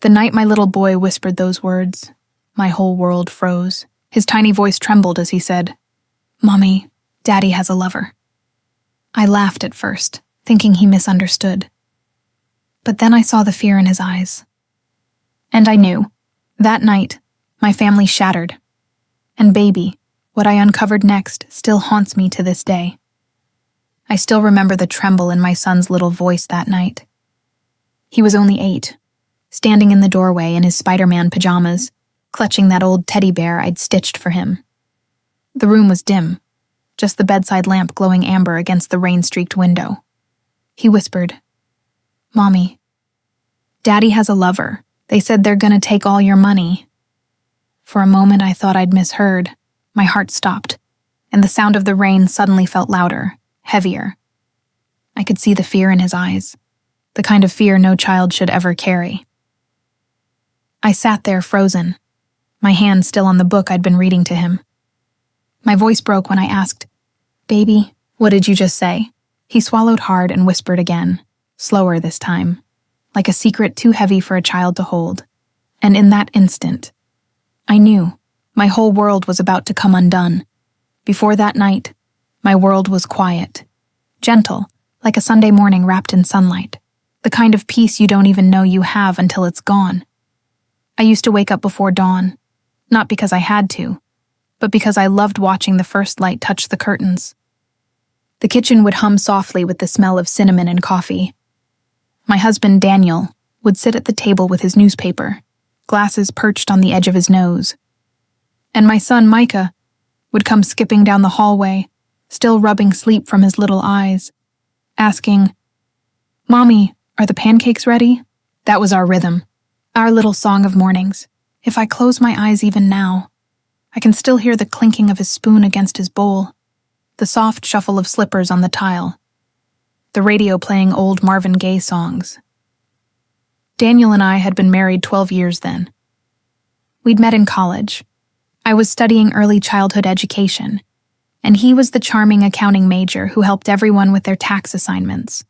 The night my little boy whispered those words, my whole world froze. His tiny voice trembled as he said, "Mommy, Daddy has a lover." I laughed at first, thinking he misunderstood. But then I saw the fear in his eyes. And I knew, that night, my family shattered. And baby, what I uncovered next still haunts me to this day. I still remember the tremble in my son's little voice that night. He was only 8, standing in the doorway in his Spider-Man pajamas, clutching that old teddy bear I'd stitched for him. The room was dim, just the bedside lamp glowing amber against the rain-streaked window. He whispered, "Mommy, Daddy has a lover. They said they're gonna take all your money." For a moment I thought I'd misheard. My heart stopped, and the sound of the rain suddenly felt louder, heavier. I could see the fear in his eyes, the kind of fear no child should ever carry. I sat there frozen, my hand still on the book I'd been reading to him. My voice broke when I asked, "Baby, what did you just say?" He swallowed hard and whispered again, slower this time, like a secret too heavy for a child to hold. And in that instant, I knew my whole world was about to come undone. Before that night, my world was quiet, gentle, like a Sunday morning wrapped in sunlight, the kind of peace you don't even know you have until it's gone. I used to wake up before dawn, not because I had to, but because I loved watching the first light touch the curtains. The kitchen would hum softly with the smell of cinnamon and coffee. My husband, Daniel, would sit at the table with his newspaper, glasses perched on the edge of his nose. And my son, Micah, would come skipping down the hallway, still rubbing sleep from his little eyes, asking, "Mommy, are the pancakes ready?" That was our rhythm, our little song of mornings. If I close my eyes even now, I can still hear the clinking of his spoon against his bowl, the soft shuffle of slippers on the tile, the radio playing old Marvin Gaye songs. Daniel and I had been married 12 years then. We'd met in college. I was studying early childhood education, and he was the charming accounting major who helped everyone with their tax assignments.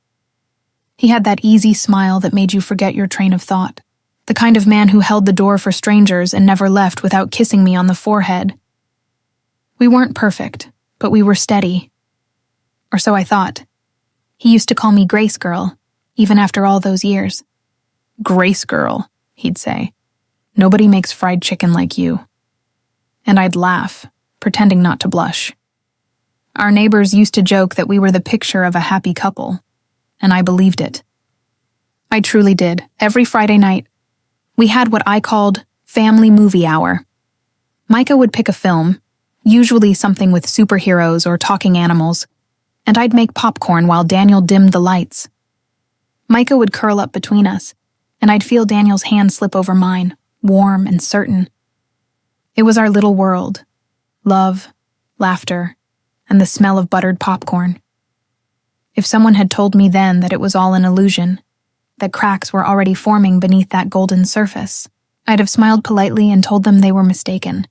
He had that easy smile that made you forget your train of thought, the kind of man who held the door for strangers and never left without kissing me on the forehead. We weren't perfect, but we were steady. Or so I thought. He used to call me Grace Girl, even after all those years. "Grace Girl," he'd say. "Nobody makes fried chicken like you." And I'd laugh, pretending not to blush. Our neighbors used to joke that we were the picture of a happy couple, and I believed it. I truly did. Every Friday night, we had what I called family movie hour. Micah would pick a film, usually something with superheroes or talking animals, and I'd make popcorn while Daniel dimmed the lights. Micah would curl up between us, and I'd feel Daniel's hand slip over mine, warm and certain. It was our little world. Love, laughter, and the smell of buttered popcorn. If someone had told me then that it was all an illusion, that cracks were already forming beneath that golden surface, I'd have smiled politely and told them they were mistaken.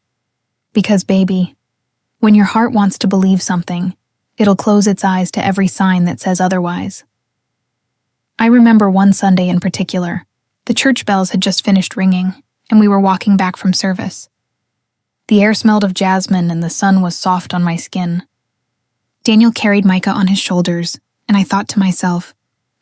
Because, baby, when your heart wants to believe something, it'll close its eyes to every sign that says otherwise. I remember one Sunday in particular. The church bells had just finished ringing, and we were walking back from service. The air smelled of jasmine and the sun was soft on my skin. Daniel carried Micah on his shoulders, and I thought to myself,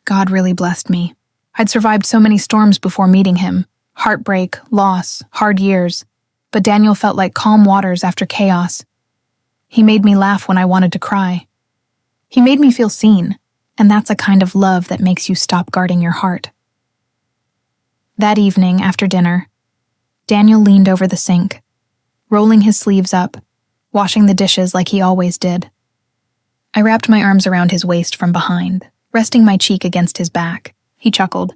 God really blessed me. I'd survived so many storms before meeting him, heartbreak, loss, hard years, but Daniel felt like calm waters after chaos. He made me laugh when I wanted to cry. He made me feel seen, and that's a kind of love that makes you stop guarding your heart. That evening, after dinner, Daniel leaned over the sink, rolling his sleeves up, washing the dishes like he always did. I wrapped my arms around his waist from behind, resting my cheek against his back. He chuckled.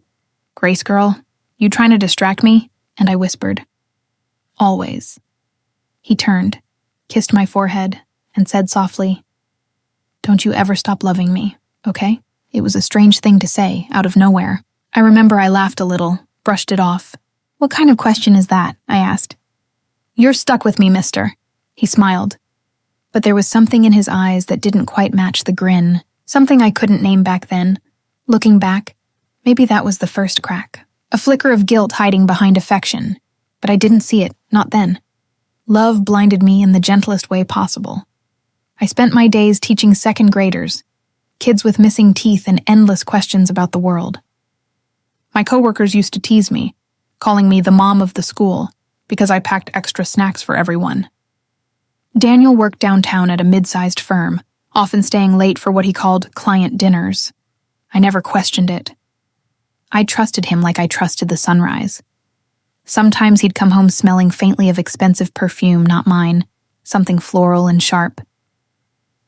"Grace girl, you trying to distract me?" And I whispered, "Always." He turned, kissed my forehead, and said softly, "Don't you ever stop loving me, okay?" It was a strange thing to say, out of nowhere. I remember I laughed a little, brushed it off. "What kind of question is that?" I asked. "You're stuck with me, mister." He smiled. But there was something in his eyes that didn't quite match the grin, something I couldn't name back then. Looking back, maybe that was the first crack, a flicker of guilt hiding behind affection, but I didn't see it, not then. Love blinded me in the gentlest way possible. I spent my days teaching second graders, kids with missing teeth and endless questions about the world. My coworkers used to tease me, calling me the mom of the school because I packed extra snacks for everyone. Daniel worked downtown at a mid-sized firm, often staying late for what he called client dinners. I never questioned it. I trusted him like I trusted the sunrise. Sometimes he'd come home smelling faintly of expensive perfume, not mine, something floral and sharp.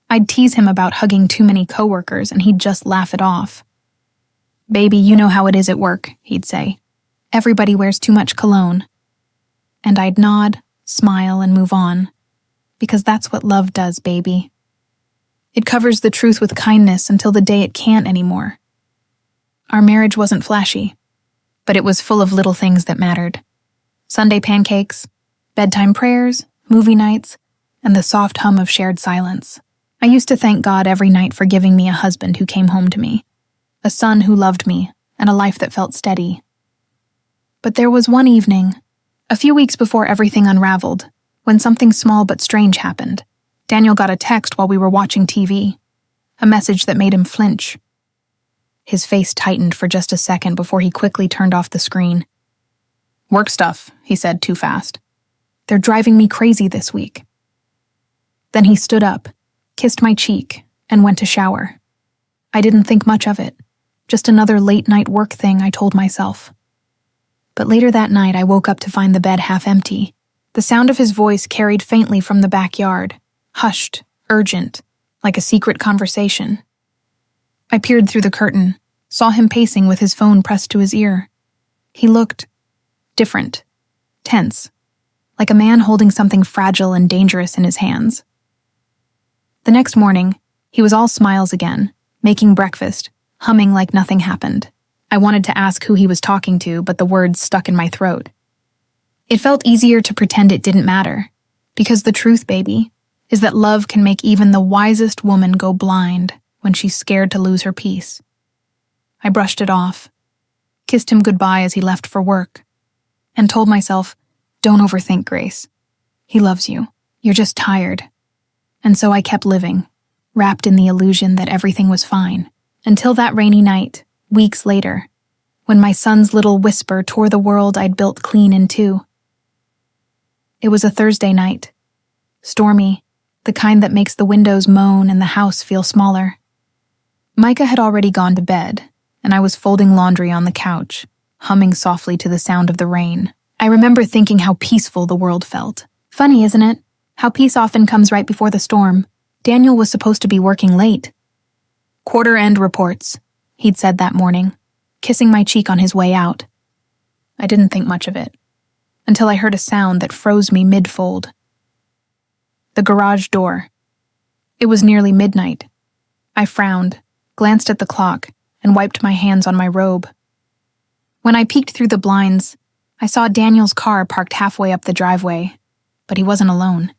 I'd tease him about hugging too many coworkers, and he'd just laugh it off. "Baby, you know how it is at work," he'd say. "Everybody wears too much cologne." And I'd nod, smile, and move on. Because that's what love does, baby. It covers the truth with kindness until the day it can't anymore. Our marriage wasn't flashy, but it was full of little things that mattered. Sunday pancakes, bedtime prayers, movie nights, and the soft hum of shared silence. I used to thank God every night for giving me a husband who came home to me, a son who loved me, and a life that felt steady. But there was one evening, a few weeks before everything unraveled, when something small but strange happened. Daniel got a text while we were watching TV, a message that made him flinch. His face tightened for just a second before he quickly turned off the screen. "Work stuff," he said too fast. "They're driving me crazy this week." Then he stood up, kissed my cheek, and went to shower. I didn't think much of it, just another late-night work thing, I told myself. But later that night I woke up to find the bed half empty. The sound of his voice carried faintly from the backyard, hushed, urgent, like a secret conversation. I peered through the curtain, saw him pacing with his phone pressed to his ear. He looked different, tense, like a man holding something fragile and dangerous in his hands. The next morning, he was all smiles again, making breakfast, humming like nothing happened. I wanted to ask who he was talking to, but the words stuck in my throat. It felt easier to pretend it didn't matter, because the truth, baby, is that love can make even the wisest woman go blind when she's scared to lose her peace. I brushed it off, kissed him goodbye as he left for work, and told myself, "Don't overthink, Grace. He loves you. You're just tired." And so I kept living, wrapped in the illusion that everything was fine, until that rainy night, weeks later, when my son's little whisper tore the world I'd built clean in two. It was a Thursday night, stormy, the kind that makes the windows moan and the house feel smaller. Micah had already gone to bed, and I was folding laundry on the couch, humming softly to the sound of the rain. I remember thinking how peaceful the world felt. Funny, isn't it? How peace often comes right before the storm. Daniel was supposed to be working late. "Quarter-end reports," he'd said that morning, kissing my cheek on his way out. I didn't think much of it, until I heard a sound that froze me mid-fold. The garage door. It was nearly midnight. I frowned, glanced at the clock, and wiped my hands on my robe. When I peeked through the blinds, I saw Daniel's car parked halfway up the driveway, but he wasn't alone.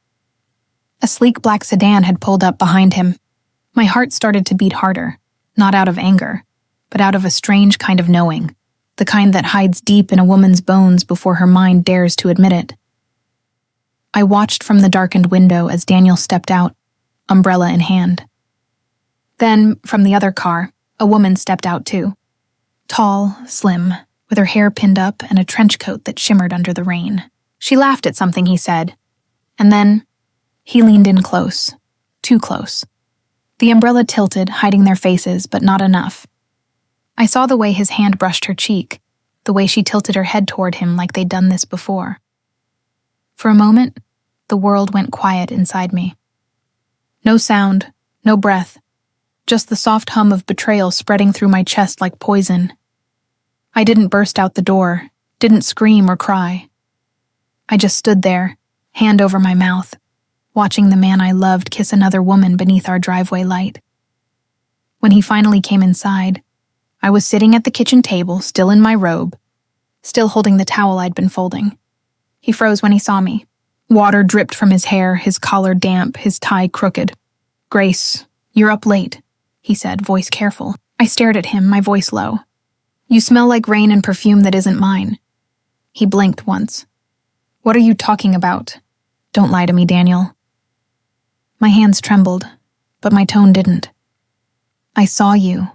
A sleek black sedan had pulled up behind him. My heart started to beat harder, not out of anger, but out of a strange kind of knowing, the kind that hides deep in a woman's bones before her mind dares to admit it. I watched from the darkened window as Daniel stepped out, umbrella in hand. Then, from the other car, a woman stepped out too. Tall, slim, with her hair pinned up and a trench coat that shimmered under the rain. She laughed at something he said, and then he leaned in close, too close. The umbrella tilted, hiding their faces, but not enough. I saw the way his hand brushed her cheek, the way she tilted her head toward him like they'd done this before. For a moment, the world went quiet inside me. No sound, no breath, just the soft hum of betrayal spreading through my chest like poison. I didn't burst out the door, didn't scream or cry. I just stood there, hand over my mouth, watching the man I loved kiss another woman beneath our driveway light. When he finally came inside, I was sitting at the kitchen table, still in my robe, still holding the towel I'd been folding. He froze when he saw me. Water dripped from his hair, his collar damp, his tie crooked. "Grace, you're up late," he said, voice careful. I stared at him, my voice low. You smell like rain and perfume that isn't mine. He blinked once. What are you talking about? Don't lie to me, Daniel. My hands trembled, but my tone didn't. I saw you.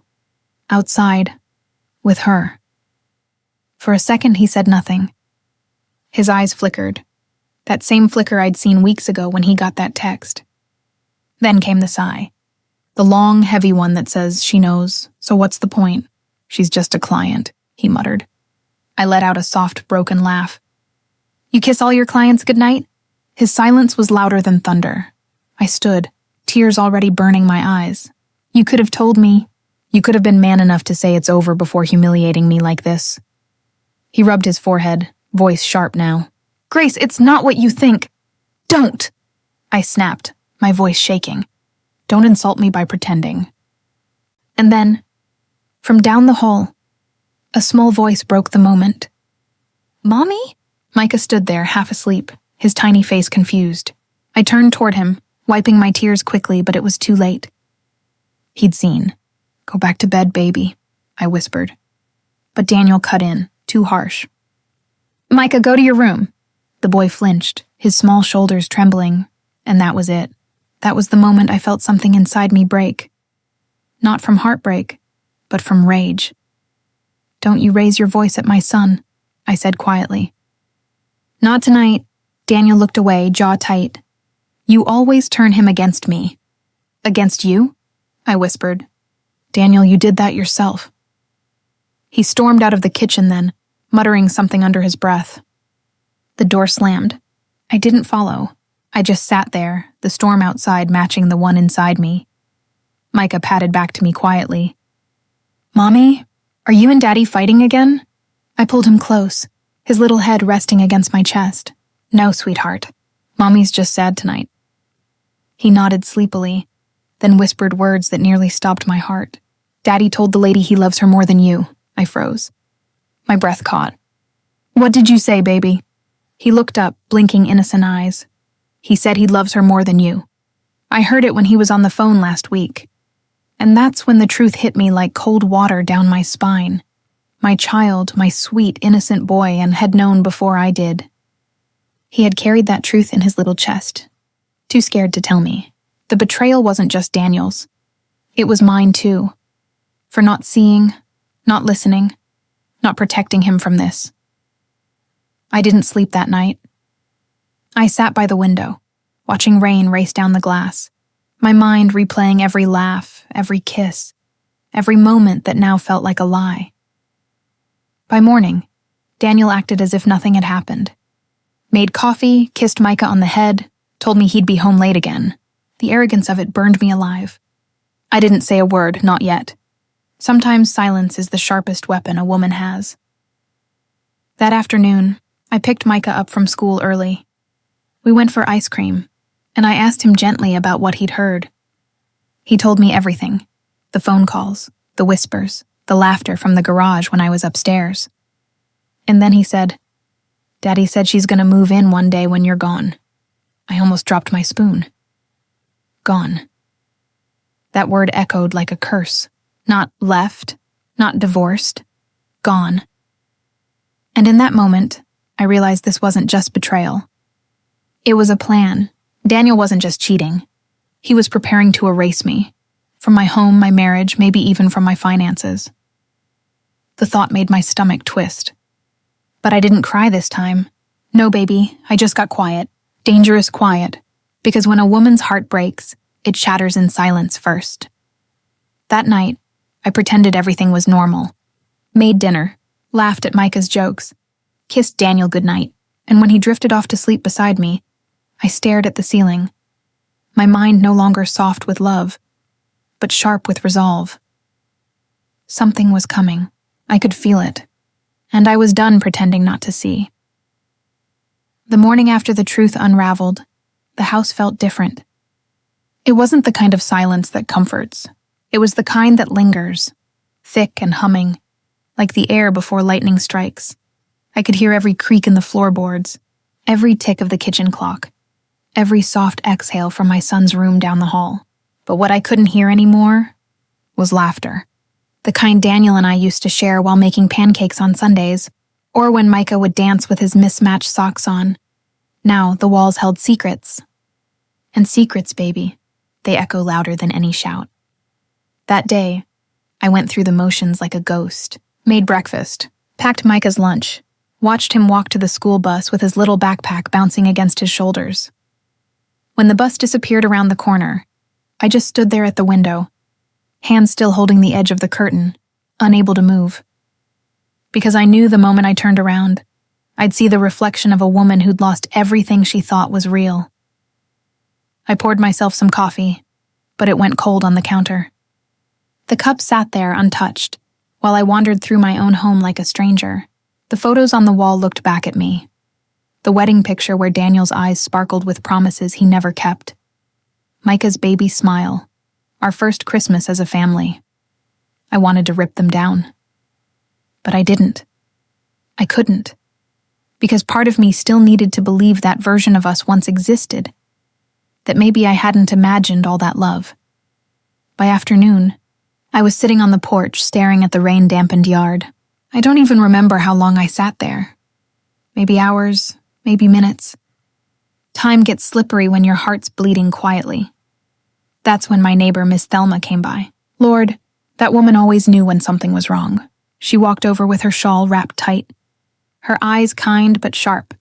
Outside. With her. For a second, he said nothing. His eyes flickered. That same flicker I'd seen weeks ago when he got that text. Then came the sigh. The long, heavy one that says, she knows, so what's the point? She's just a client, he muttered. I let out a soft, broken laugh. You kiss all your clients goodnight? His silence was louder than thunder. I stood, tears already burning my eyes. You could have told me. You could have been man enough to say it's over before humiliating me like this. He rubbed his forehead, voice sharp now. Grace, it's not what you think. Don't! I snapped, my voice shaking. Don't insult me by pretending. And then, from down the hall, a small voice broke the moment. Mommy? Micah stood there, half asleep, his tiny face confused. I turned toward him, wiping my tears quickly, but it was too late. He'd seen. Go back to bed, baby, I whispered. But Daniel cut in, too harsh. Micah, go to your room. The boy flinched, his small shoulders trembling, and that was it. That was the moment I felt something inside me break. Not from heartbreak, but from rage. Don't you raise your voice at my son, I said quietly. Not tonight. Daniel looked away, jaw tight. You always turn him against me. Against you? I whispered. Daniel, you did that yourself. He stormed out of the kitchen then, muttering something under his breath. The door slammed. I didn't follow. I just sat there, the storm outside matching the one inside me. Micah patted back to me quietly. Mommy, are you and Daddy fighting again? I pulled him close, his little head resting against my chest. No, sweetheart. Mommy's just sad tonight. He nodded sleepily, then whispered words that nearly stopped my heart. Daddy told the lady he loves her more than you. I froze. My breath caught. What did you say, baby? He looked up, blinking innocent eyes. He said he loves her more than you. I heard it when he was on the phone last week. And that's when the truth hit me like cold water down my spine. My child, my sweet, innocent boy, and had known before I did. He had carried that truth in his little chest. Too scared to tell me. The betrayal wasn't just Daniel's. It was mine too. For not seeing, not listening, not protecting him from this. I didn't sleep that night. I sat by the window, watching rain race down the glass, my mind replaying every laugh, every kiss, every moment that now felt like a lie. By morning, Daniel acted as if nothing had happened. Made coffee, kissed Micah on the head, told me he'd be home late again. The arrogance of it burned me alive. I didn't say a word, not yet. Sometimes silence is the sharpest weapon a woman has. That afternoon, I picked Micah up from school early. We went for ice cream, and I asked him gently about what he'd heard. He told me everything. The phone calls, the whispers, the laughter from the garage when I was upstairs. And then he said, Daddy said she's gonna move in one day when you're gone. I almost dropped my spoon. Gone. That word echoed like a curse. Not left, not divorced. Gone. And in that moment, I realized this wasn't just betrayal. It was a plan. Daniel wasn't just cheating. He was preparing to erase me. From my home, my marriage, maybe even from my finances. The thought made my stomach twist. But I didn't cry this time. No, baby, I just got quiet. Dangerous quiet. Because when a woman's heart breaks, it shatters in silence first. That night, I pretended everything was normal. Made dinner, laughed at Micah's jokes, kissed Daniel goodnight, and when he drifted off to sleep beside me, I stared at the ceiling. My mind no longer soft with love, but sharp with resolve. Something was coming. I could feel it, and I was done pretending not to see. The morning after the truth unraveled, the house felt different. It wasn't the kind of silence that comforts. It was the kind that lingers, thick and humming, like the air before lightning strikes. I could hear every creak in the floorboards, every tick of the kitchen clock, every soft exhale from my son's room down the hall. But what I couldn't hear anymore was laughter. The kind Daniel and I used to share while making pancakes on Sundays, or when Micah would dance with his mismatched socks on. Now the walls held secrets. And secrets, baby, they echo louder than any shout. That day, I went through the motions like a ghost, made breakfast, packed Micah's lunch, watched him walk to the school bus with his little backpack bouncing against his shoulders. When the bus disappeared around the corner, I just stood there at the window, hands still holding the edge of the curtain, unable to move. Because I knew the moment I turned around, I'd see the reflection of a woman who'd lost everything she thought was real. I poured myself some coffee, but it went cold on the counter. The cup sat there untouched, while I wandered through my own home like a stranger. The photos on the wall looked back at me. The wedding picture where Daniel's eyes sparkled with promises he never kept. Micah's baby smile, our first Christmas as a family. I wanted to rip them down. But I didn't. I couldn't. Because part of me still needed to believe that version of us once existed. That maybe I hadn't imagined all that love. By afternoon, I was sitting on the porch staring at the rain-dampened yard. I don't even remember how long I sat there. Maybe hours, maybe minutes. Time gets slippery when your heart's bleeding quietly. That's when my neighbor, Miss Thelma, came by. Lord, that woman always knew when something was wrong. She walked over with her shawl wrapped tight. Her eyes kind but sharp.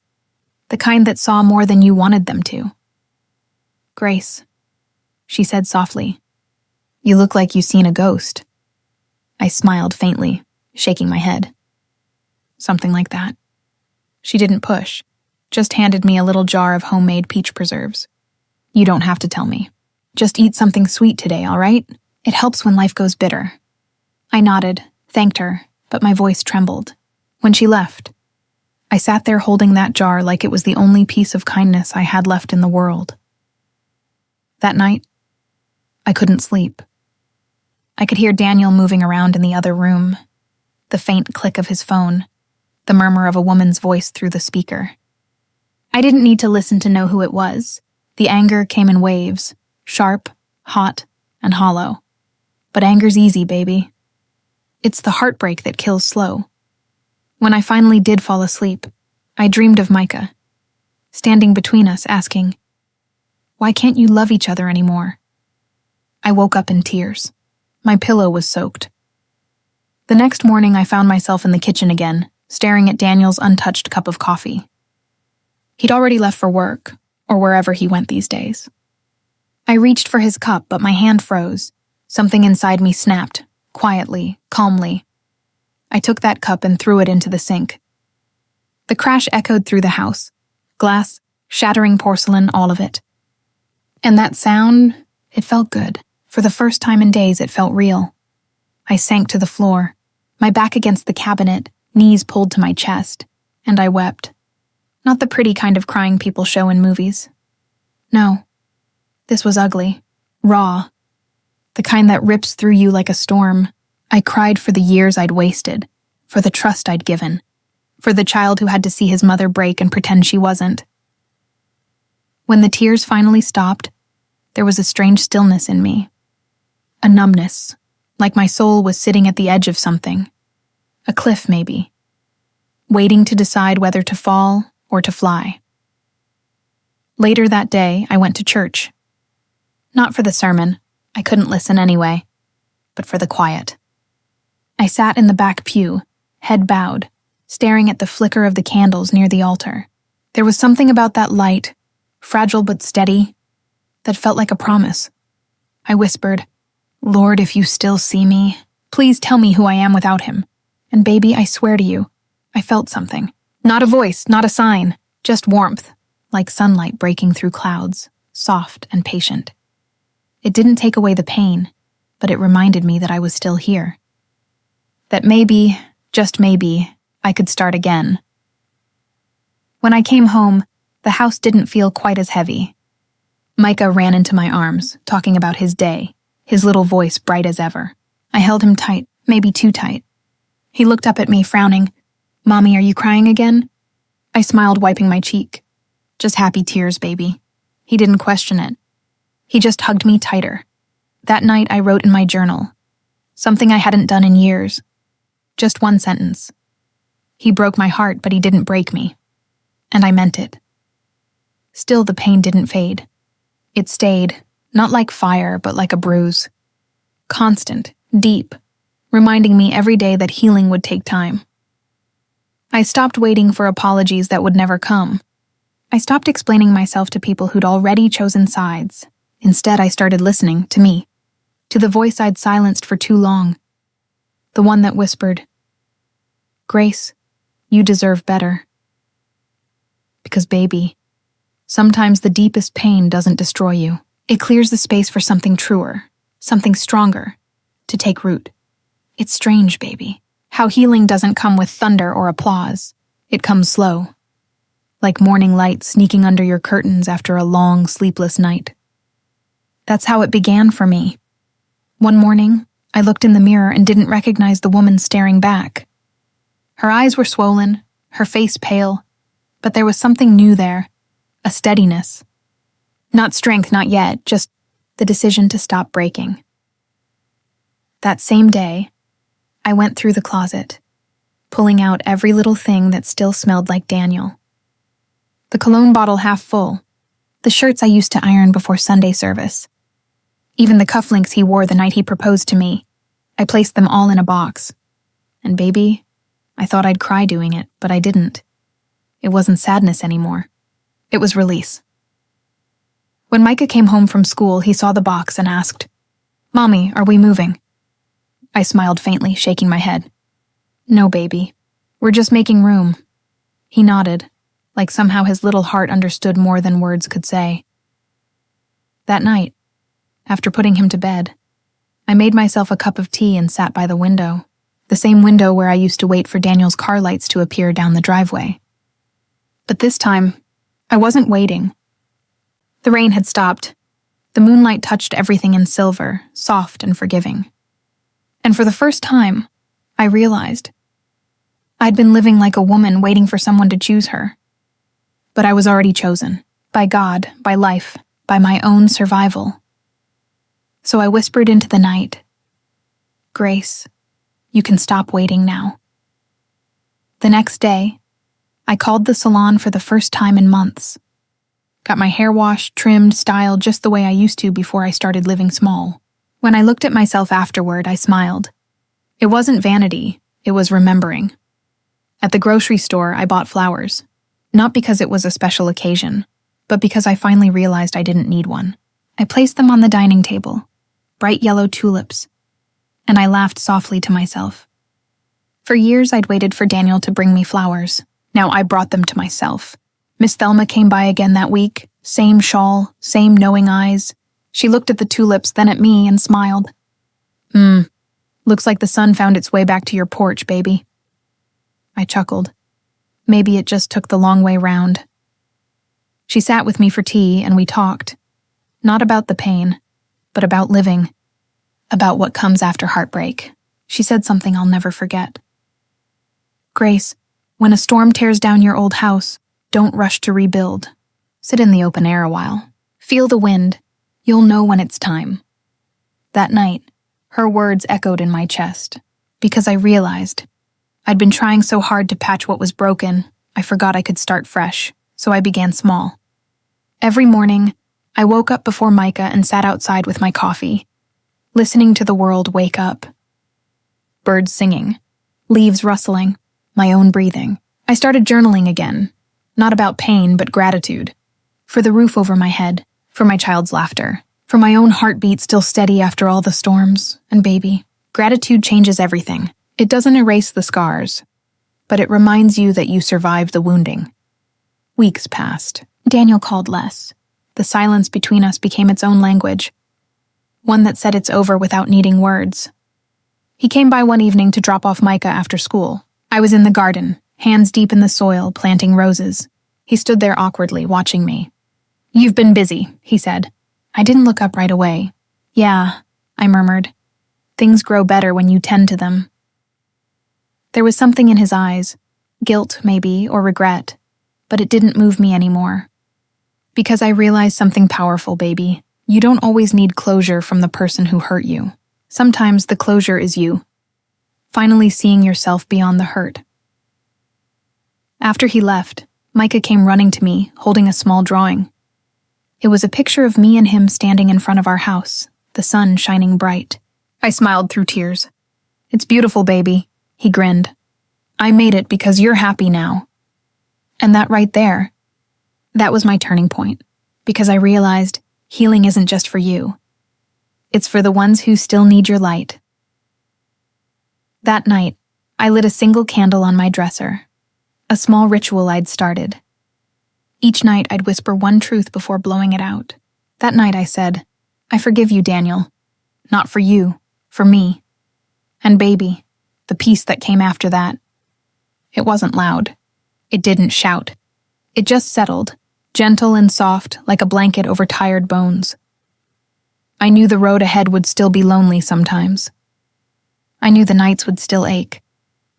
The kind that saw more than you wanted them to. Grace, she said softly. You look like you've seen a ghost. I smiled faintly, shaking my head. Something like that. She didn't push, just handed me a little jar of homemade peach preserves. You don't have to tell me. Just eat something sweet today, all right? It helps when life goes bitter. I nodded, thanked her, but my voice trembled. When she left, I sat there holding that jar like it was the only piece of kindness I had left in the world. That night, I couldn't sleep. I could hear Daniel moving around in the other room, the faint click of his phone, the murmur of a woman's voice through the speaker. I didn't need to listen to know who it was. The anger came in waves, sharp, hot, and hollow. But anger's easy, baby. It's the heartbreak that kills slow. When I finally did fall asleep, I dreamed of Micah, standing between us asking, "Why can't you love each other anymore?" I woke up in tears. My pillow was soaked. The next morning I found myself in the kitchen again, staring at Daniel's untouched cup of coffee. He'd already left for work, or wherever he went these days. I reached for his cup, but my hand froze. Something inside me snapped, quietly, calmly. I took that cup and threw it into the sink. The crash echoed through the house. Glass, shattering porcelain, all of it. And that sound, it felt good. For the first time in days, it felt real. I sank to the floor, my back against the cabinet, knees pulled to my chest, and I wept. Not the pretty kind of crying people show in movies. No, this was ugly, raw, the kind that rips through you like a storm. I cried for the years I'd wasted, for the trust I'd given, for the child who had to see his mother break and pretend she wasn't. When the tears finally stopped, there was a strange stillness in me. A numbness, like my soul was sitting at the edge of something. A cliff, maybe. Waiting to decide whether to fall or to fly. Later that day, I went to church. Not for the sermon, I couldn't listen anyway, but for the quiet. I sat in the back pew, head bowed, staring at the flicker of the candles near the altar. There was something about that light, fragile but steady, that felt like a promise. I whispered, "Lord, if you still see me, please tell me who I am without him. And baby, I swear to you, I felt something. Not a voice, not a sign, just warmth, like sunlight breaking through clouds, soft and patient. It didn't take away the pain, but it reminded me that I was still here. That maybe, just maybe, I could start again." When I came home, the house didn't feel quite as heavy. Micah ran into my arms, talking about his day, his little voice bright as ever. I held him tight, maybe too tight. He looked up at me, frowning. "Mommy, are you crying again?" I smiled, wiping my cheek. "Just happy tears, baby." He didn't question it. He just hugged me tighter. That night I wrote in my journal, something I hadn't done in years. Just one sentence. He broke my heart, but he didn't break me. And I meant it. Still, the pain didn't fade. It stayed, not like fire, but like a bruise. Constant, deep, reminding me every day that healing would take time. I stopped waiting for apologies that would never come. I stopped explaining myself to people who'd already chosen sides. Instead, I started listening to me, to the voice I'd silenced for too long. The one that whispered, "Grace, you deserve better." Because, baby, sometimes the deepest pain doesn't destroy you. It clears the space for something truer, something stronger, to take root. It's strange, baby, how healing doesn't come with thunder or applause. It comes slow, like morning light sneaking under your curtains after a long, sleepless night. That's how it began for me. One morning, I looked in the mirror and didn't recognize the woman staring back. Her eyes were swollen, her face pale, but there was something new there, a steadiness. Not strength, not yet, just the decision to stop breaking. That same day, I went through the closet, pulling out every little thing that still smelled like Daniel. The cologne bottle half full, the shirts I used to iron before Sunday service, even the cufflinks he wore the night he proposed to me. I placed them all in a box. And baby, I thought I'd cry doing it, but I didn't. It wasn't sadness anymore. It was release. When Micah came home from school, he saw the box and asked, "Mommy, are we moving?" I smiled faintly, shaking my head. "No, baby. We're just making room." He nodded, like somehow his little heart understood more than words could say. That night, after putting him to bed, I made myself a cup of tea and sat by the window, the same window where I used to wait for Daniel's car lights to appear down the driveway. But this time, I wasn't waiting. The rain had stopped. The moonlight touched everything in silver, soft and forgiving. And for the first time, I realized I'd been living like a woman waiting for someone to choose her. But I was already chosen, by God, by life, by my own survival. So I whispered into the night, "Grace, you can stop waiting now." The next day, I called the salon for the first time in months. Got my hair washed, trimmed, styled just the way I used to before I started living small. When I looked at myself afterward, I smiled. It wasn't vanity, it was remembering. At the grocery store, I bought flowers. Not because it was a special occasion, but because I finally realized I didn't need one. I placed them on the dining table, bright yellow tulips, and I laughed softly to myself. For years, I'd waited for Daniel to bring me flowers. Now I brought them to myself. Miss Thelma came by again that week, same shawl, same knowing eyes. She looked at the tulips, then at me, and smiled. Looks like the sun found its way back to your porch, baby." I chuckled. Maybe it just took the long way round. She sat with me for tea, and we talked. Not about the pain, but about living. About what comes after heartbreak. She said something I'll never forget. "Grace, when a storm tears down your old house, don't rush to rebuild. Sit in the open air a while. Feel the wind. You'll know when it's time." That night, her words echoed in my chest, because I realized I'd been trying so hard to patch what was broken, I forgot I could start fresh, so I began small. Every morning, I woke up before Micah and sat outside with my coffee, listening to the world wake up. Birds singing, leaves rustling, my own breathing. I started journaling again, not about pain, but gratitude. For the roof over my head, for my child's laughter, for my own heartbeat still steady after all the storms, and baby, gratitude changes everything. It doesn't erase the scars, but it reminds you that you survived the wounding. Weeks passed. Daniel called less. The silence between us became its own language, one that said it's over without needing words. He came by one evening to drop off Micah after school. I was in the garden, hands deep in the soil, planting roses. He stood there awkwardly, watching me. "You've been busy," he said. I didn't look up right away. "Yeah," I murmured. "Things grow better when you tend to them." There was something in his eyes, guilt maybe, or regret, but it didn't move me anymore. Because I realized something powerful, baby. You don't always need closure from the person who hurt you. Sometimes the closure is you, finally seeing yourself beyond the hurt. After he left, Micah came running to me, holding a small drawing. It was a picture of me and him standing in front of our house, the sun shining bright. I smiled through tears. "It's beautiful, baby," he grinned. "I made it because you're happy now." And that right there, that was my turning point, because I realized healing isn't just for you. It's for the ones who still need your light. That night, I lit a single candle on my dresser, a small ritual I'd started. Each night I'd whisper one truth before blowing it out. That night I said, "I forgive you, Daniel. Not for you, for me." And baby, the peace that came after that. It wasn't loud. It didn't shout. It just settled, gentle and soft like a blanket over tired bones. I knew the road ahead would still be lonely sometimes. I knew the nights would still ache.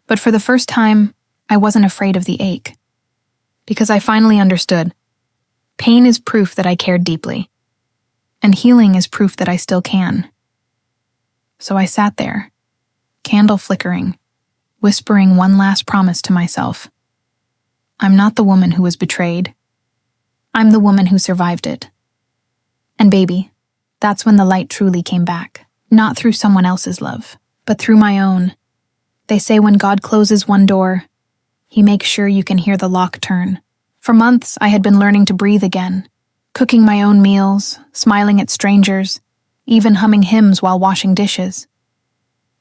But for the first time, I wasn't afraid of the ache. Because I finally understood. Pain is proof that I cared deeply. And healing is proof that I still can. So I sat there, candle flickering, whispering one last promise to myself. I'm not the woman who was betrayed. I'm the woman who survived it. And baby, that's when the light truly came back. Not through someone else's love, but through my own. They say when God closes one door, He makes sure you can hear the lock turn. For months, I had been learning to breathe again, cooking my own meals, smiling at strangers, even humming hymns while washing dishes.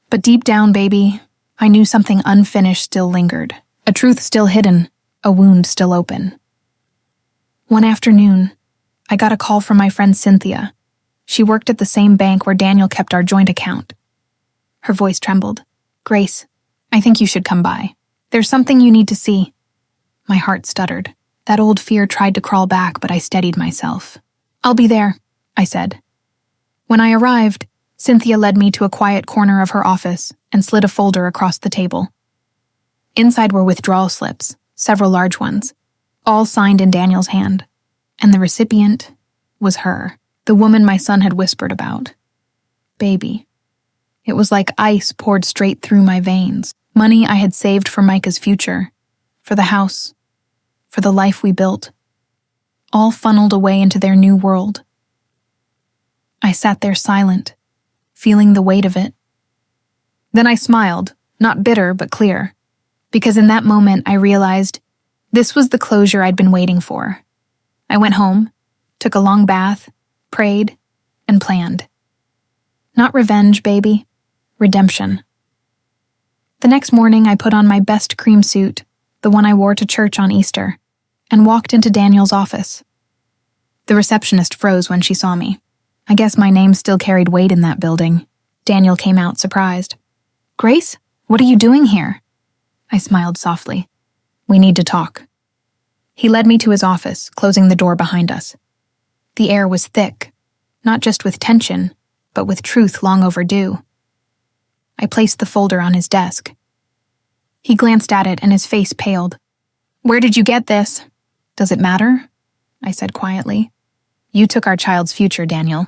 But deep down, baby, I knew something unfinished still lingered, a truth still hidden, a wound still open. One afternoon, I got a call from my friend Cynthia. She worked at the same bank where Daniel kept our joint account. Her voice trembled. "Grace, I think you should come by. There's something you need to see." My heart stuttered. That old fear tried to crawl back, but I steadied myself. "I'll be there," I said. When I arrived, Cynthia led me to a quiet corner of her office and slid a folder across the table. Inside were withdrawal slips, several large ones, all signed in Daniel's hand. And the recipient was her, the woman my son had whispered about. Baby. It was like ice poured straight through my veins. Money I had saved for Micah's future, for the house, for the life we built, all funneled away into their new world. I sat there silent, feeling the weight of it. Then I smiled, not bitter but clear, because in that moment I realized this was the closure I'd been waiting for. I went home, took a long bath, prayed, and planned. Not revenge, baby, redemption. The next morning I put on my best cream suit, the one I wore to church on Easter, and walked into Daniel's office. The receptionist froze when she saw me. I guess my name still carried weight in that building. Daniel came out surprised. "Grace, what are you doing here?" I smiled softly. "We need to talk." He led me to his office, closing the door behind us. The air was thick, not just with tension, but with truth long overdue. I placed the folder on his desk. He glanced at it and his face paled. "Where did you get this?" "Does it matter?" I said quietly. "You took our child's future, Daniel."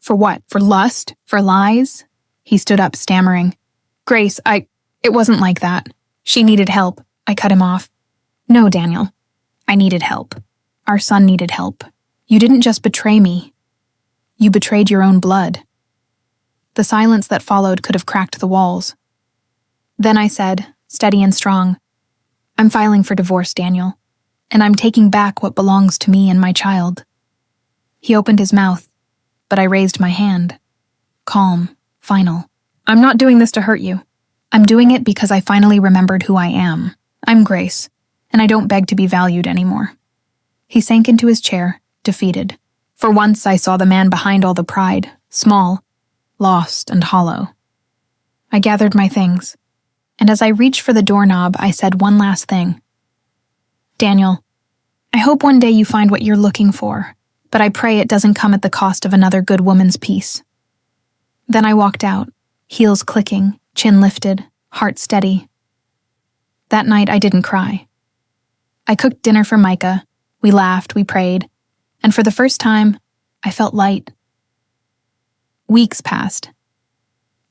"For what? For lust? For lies?" He stood up, stammering. "Grace, it wasn't like that. She needed help." I cut him off. "No, Daniel. I needed help. Our son needed help. You didn't just betray me. You betrayed your own blood." The silence that followed could have cracked the walls. Then I said, steady and strong, "I'm filing for divorce, Daniel, and I'm taking back what belongs to me and my child." He opened his mouth, but I raised my hand. Calm, final. "I'm not doing this to hurt you. I'm doing it because I finally remembered who I am. I'm Grace, and I don't beg to be valued anymore." He sank into his chair, defeated. For once I saw the man behind all the pride, small, lost and hollow. I gathered my things, and as I reached for the doorknob, I said one last thing. "Daniel, I hope one day you find what you're looking for, but I pray it doesn't come at the cost of another good woman's peace." Then I walked out, heels clicking, chin lifted, heart steady. That night I didn't cry. I cooked dinner for Micah, we laughed, we prayed, and for the first time, I felt light. Weeks passed.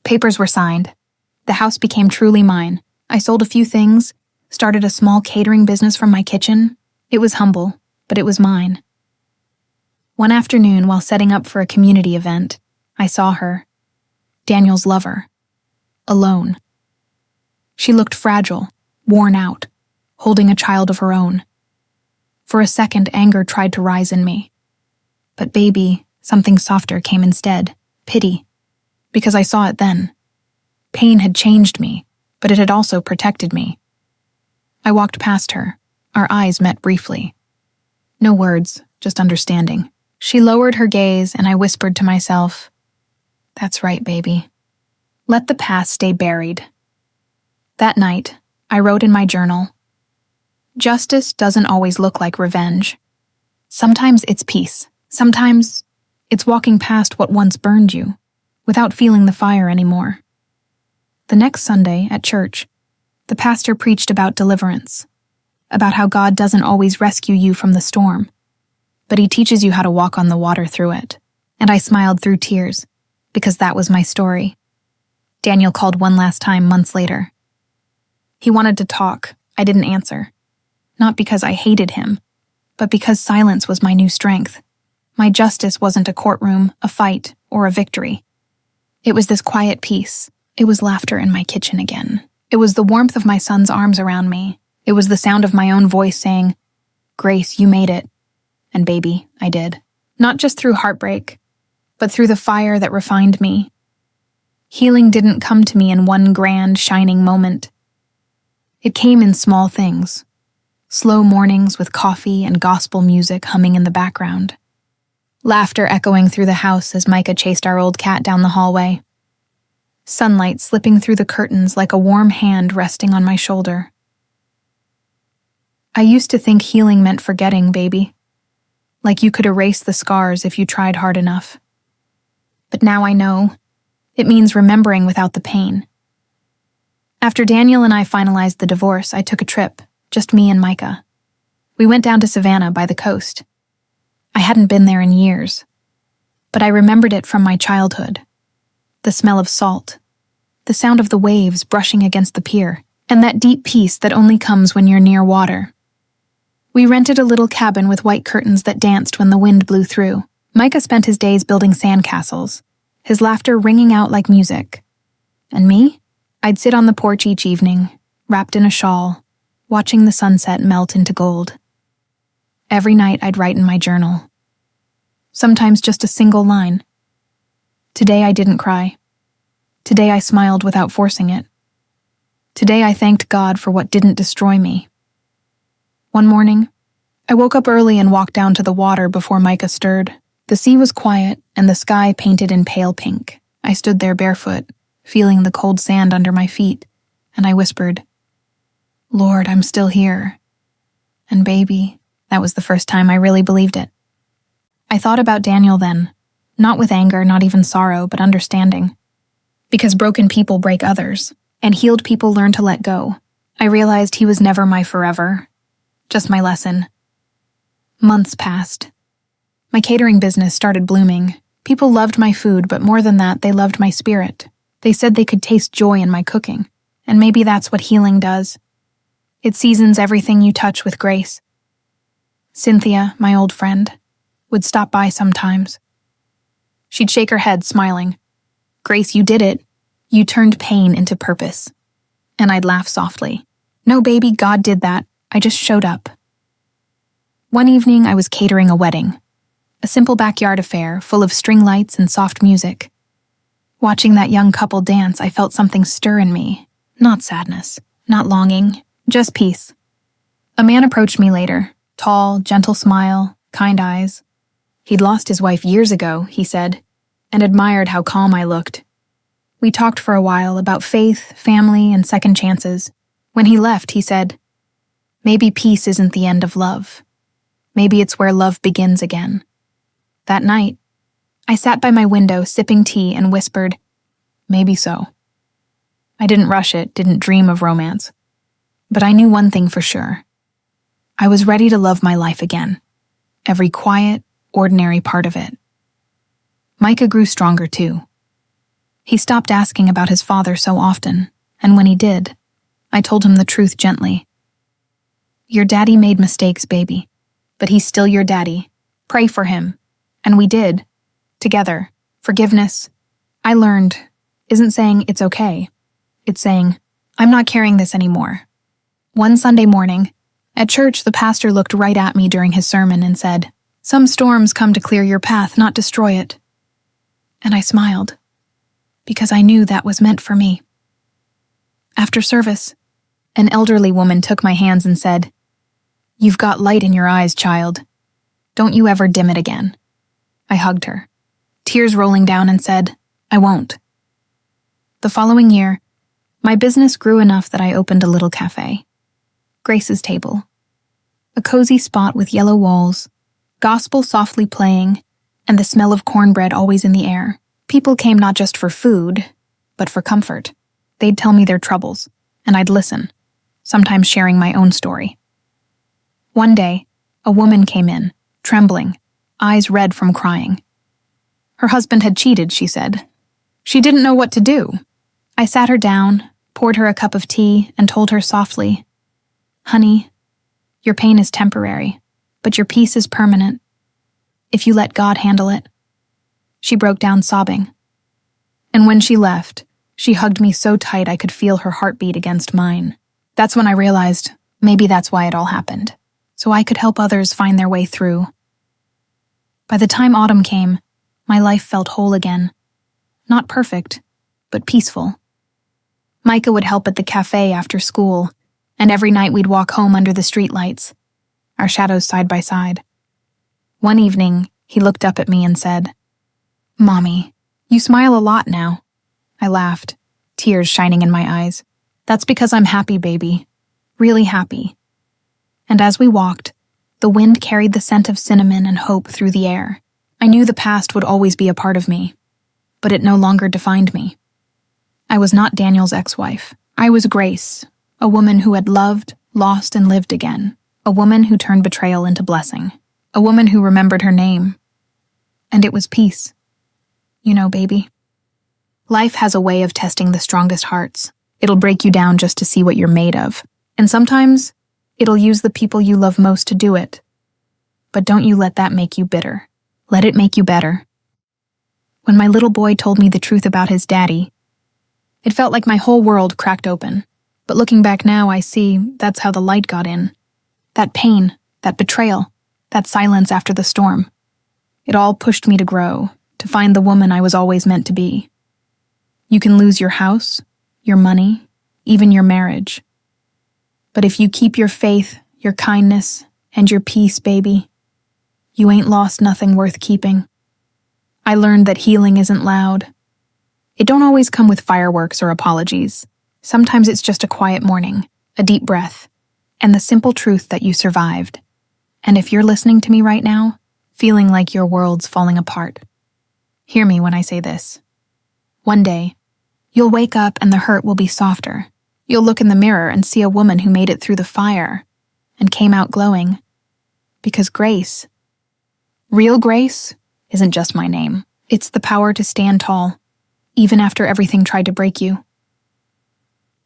Papers were signed. The house became truly mine. I sold a few things, started a small catering business from my kitchen. It was humble, but it was mine. One afternoon, while setting up for a community event, I saw her, Daniel's lover, alone. She looked fragile, worn out, holding a child of her own. For a second, anger tried to rise in me. But baby, something softer came instead, pity, because I saw it then. Pain had changed me, but it had also protected me. I walked past her. Our eyes met briefly. No words, just understanding. She lowered her gaze, and I whispered to myself, "That's right, baby. Let the past stay buried." That night, I wrote in my journal, "Justice doesn't always look like revenge. Sometimes it's peace. Sometimes it's walking past what once burned you, without feeling the fire anymore." The next Sunday at church, the pastor preached about deliverance, about how God doesn't always rescue you from the storm, but he teaches you how to walk on the water through it. And I smiled through tears, because that was my story. Daniel called one last time months later. He wanted to talk. I didn't answer. Not because I hated him, but because silence was my new strength. My justice wasn't a courtroom, a fight, or a victory. It was this quiet peace. It was laughter in my kitchen again. It was the warmth of my son's arms around me. It was the sound of my own voice saying, "Grace, you made it." And baby, I did. Not just through heartbreak, but through the fire that refined me. Healing didn't come to me in one grand, shining moment. It came in small things. Slow mornings with coffee and gospel music humming in the background. Laughter echoing through the house as Micah chased our old cat down the hallway. Sunlight slipping through the curtains like a warm hand resting on my shoulder. I used to think healing meant forgetting, baby. Like you could erase the scars if you tried hard enough. But now I know. It means remembering without the pain. After Daniel and I finalized the divorce, I took a trip, just me and Micah. We went down to Savannah by the coast. I hadn't been there in years, but I remembered it from my childhood. The smell of salt, the sound of the waves brushing against the pier, and that deep peace that only comes when you're near water. We rented a little cabin with white curtains that danced when the wind blew through. Micah spent his days building sandcastles, his laughter ringing out like music. And me? I'd sit on the porch each evening, wrapped in a shawl, watching the sunset melt into gold. Every night I'd write in my journal. Sometimes just a single line. Today I didn't cry. Today I smiled without forcing it. Today I thanked God for what didn't destroy me. One morning, I woke up early and walked down to the water before Micah stirred. The sea was quiet and the sky painted in pale pink. I stood there barefoot, feeling the cold sand under my feet, and I whispered, "Lord, I'm still here." And baby, that was the first time I really believed it. I thought about Daniel then. Not with anger, not even sorrow, but understanding. Because broken people break others, and healed people learn to let go. I realized he was never my forever, just my lesson. Months passed. My catering business started blooming. People loved my food, but more than that, they loved my spirit. They said they could taste joy in my cooking, and maybe that's what healing does. It seasons everything you touch with grace. Cynthia, my old friend, would stop by sometimes. She'd shake her head, smiling. "Grace, you did it. You turned pain into purpose." And I'd laugh softly. "No, baby, God did that. I just showed up." One evening, I was catering a wedding. A simple backyard affair, full of string lights and soft music. Watching that young couple dance, I felt something stir in me. Not sadness, not longing, just peace. A man approached me later, tall, gentle smile, kind eyes. He'd lost his wife years ago, he said, and admired how calm I looked. We talked for a while about faith, family, and second chances. When he left, he said, "Maybe peace isn't the end of love. Maybe it's where love begins again." That night, I sat by my window sipping tea and whispered, "Maybe so." I didn't rush it, didn't dream of romance. But I knew one thing for sure. I was ready to love my life again. Every quiet, ordinary part of it. Micah grew stronger too. He stopped asking about his father so often, and when he did, I told him the truth gently. Your daddy made mistakes, baby, but he's still your daddy. Pray for him. And we did. Together. Forgiveness. I learned isn't saying it's okay. It's saying, I'm not carrying this anymore. One Sunday morning, at church, the pastor looked right at me during his sermon and said, Some storms come to clear your path, not destroy it. And I smiled, because I knew that was meant for me. After service, an elderly woman took my hands and said, You've got light in your eyes, child. Don't you ever dim it again. I hugged her, tears rolling down, and said, I won't. The following year, my business grew enough that I opened a little cafe. Grace's Table. A cozy spot with yellow walls, gospel softly playing, and the smell of cornbread always in the air. People came not just for food, but for comfort. They'd tell me their troubles, and I'd listen, sometimes sharing my own story. One day, a woman came in, trembling, eyes red from crying. Her husband had cheated, she said. She didn't know what to do. I sat her down, poured her a cup of tea, and told her softly, Honey, your pain is temporary, but your peace is permanent. If you let God handle it. She broke down sobbing. And when she left, she hugged me so tight I could feel her heartbeat against mine. That's when I realized maybe that's why it all happened, so I could help others find their way through. By the time autumn came, my life felt whole again. Not perfect, but peaceful. Micah would help at the cafe after school, and every night we'd walk home under the streetlights, our shadows side by side. One evening, he looked up at me and said, Mommy, you smile a lot now. I laughed, tears shining in my eyes. That's because I'm happy, baby. Really happy. And as we walked, the wind carried the scent of cinnamon and hope through the air. I knew the past would always be a part of me, but it no longer defined me. I was not Daniel's ex-wife. I was Grace, a woman who had loved, lost, and lived again. A woman who turned betrayal into blessing. A woman who remembered her name. And it was peace. You know, baby. Life has a way of testing the strongest hearts. It'll break you down just to see what you're made of. And sometimes, it'll use the people you love most to do it. But don't you let that make you bitter. Let it make you better. When my little boy told me the truth about his daddy, it felt like my whole world cracked open. But looking back now, I see that's how the light got in. That pain, that betrayal, that silence after the storm. It all pushed me to grow, to find the woman I was always meant to be. You can lose your house, your money, even your marriage. But if you keep your faith, your kindness, and your peace, baby, you ain't lost nothing worth keeping. I learned that healing isn't loud. It don't always come with fireworks or apologies. Sometimes it's just a quiet morning, a deep breath, and the simple truth that you survived. And if you're listening to me right now, feeling like your world's falling apart, hear me when I say this. One day, you'll wake up and the hurt will be softer. You'll look in the mirror and see a woman who made it through the fire and came out glowing. Because Grace, real Grace, isn't just my name. It's the power to stand tall, even after everything tried to break you.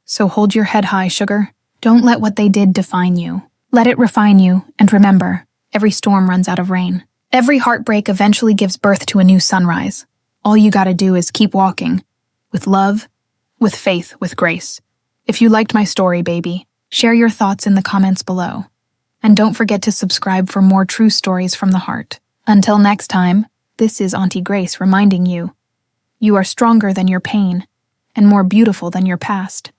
So hold your head high, sugar. Don't let what they did define you. Let it refine you, and remember, every storm runs out of rain. Every heartbreak eventually gives birth to a new sunrise. All you gotta do is keep walking. With love, with faith, with grace. If you liked my story, baby, share your thoughts in the comments below. And don't forget to subscribe for more true stories from the heart. Until next time, this is Auntie Grace reminding you, you are stronger than your pain, and more beautiful than your past.